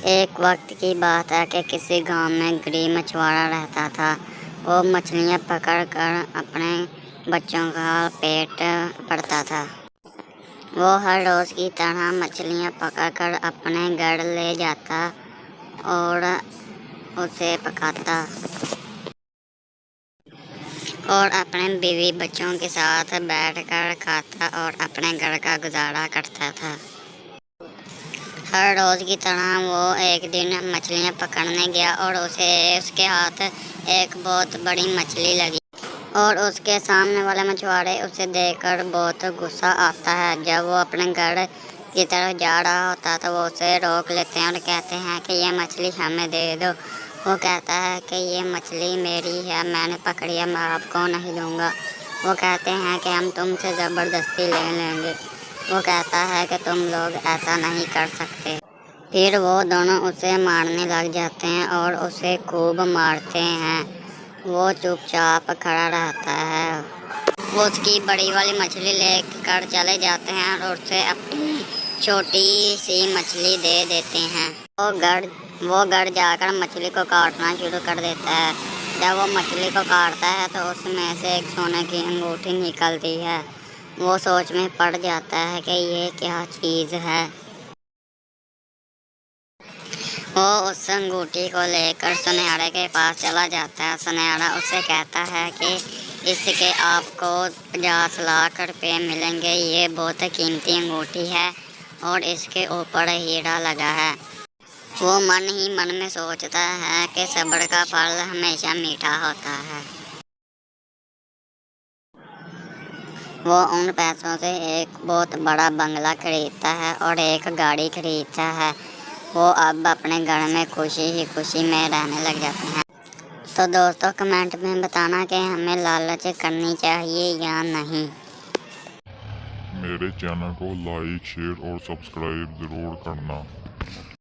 ایک وقت کی بات ہے کہ کسی گاؤں میں غریب مچھوارا رہتا تھا۔ وہ مچھلیاں پکڑ کر اپنے بچوں کا پیٹ بھرتا تھا۔ وہ ہر روز کی طرح مچھلیاں پکڑ کر اپنے گھر لے جاتا اور اسے پکاتا اور اپنے بیوی بچوں کے ساتھ بیٹھ کر کھاتا اور اپنے گھر کا گزارا کرتا تھا۔ ہر روز کی طرح وہ ایک دن مچھلیاں پکڑنے گیا اور اس کے ہاتھ ایک بہت بڑی مچھلی لگی اور اس کے سامنے والے مچھوارے اسے دیکھ کر بہت غصہ آتا ہے۔ جب وہ اپنے گھر کی طرف جا رہا ہوتا ہے تو وہ اسے روک لیتے ہیں اور کہتے ہیں کہ یہ مچھلی ہمیں دے دو۔ وہ کہتا ہے کہ یہ مچھلی میری ہے، میں نے پکڑی ہے، میں آپ کو نہیں دوں گا۔ وہ کہتے ہیں کہ ہم تم سے زبردستی لے لیں گے۔ وہ کہتا ہے کہ تم لوگ ایسا نہیں کر سکتے۔ پھر وہ دونوں اسے مارنے لگ جاتے ہیں اور اسے خوب مارتے ہیں۔ وہ چپ چاپ کھڑا رہتا ہے۔ وہ اس کی بڑی والی مچھلی لے کر چلے جاتے ہیں اور اسے اپنی چھوٹی سی مچھلی دے دیتے ہیں۔ وہ گھر جا کر مچھلی کو کاٹنا شروع کر دیتا ہے۔ جب وہ مچھلی کو کاٹتا ہے تو اس میں سے ایک سونے کی انگوٹھی نکلتی ہے۔ وہ سوچ میں پڑ جاتا ہے کہ یہ کیا چیز ہے۔ وہ اس انگوٹھی کو لے کر سنہرے کے پاس چلا جاتا ہے۔ سنہرا اسے کہتا ہے کہ اس کے آپ کو 50 لاکھ روپے ملیں گے۔ یہ بہت قیمتی انگوٹھی ہے اور اس کے اوپر ہیرا لگا ہے۔ وہ من ہی من میں سوچتا ہے کہ صبر کا پھل ہمیشہ میٹھا ہوتا ہے۔ وہ ان پیسوں سے ایک بہت بڑا بنگلہ خریدتا ہے اور ایک گاڑی خریدتا ہے۔ وہ اب اپنے گھر میں خوشی ہی خوشی میں رہنے لگ جاتے ہیں۔ تو دوستو کمنٹ میں بتانا کہ ہمیں لالچ کرنی چاہیے یا نہیں۔ میرے چینل کو لائک، شیئر اور سبسکرائب ضرور کرنا۔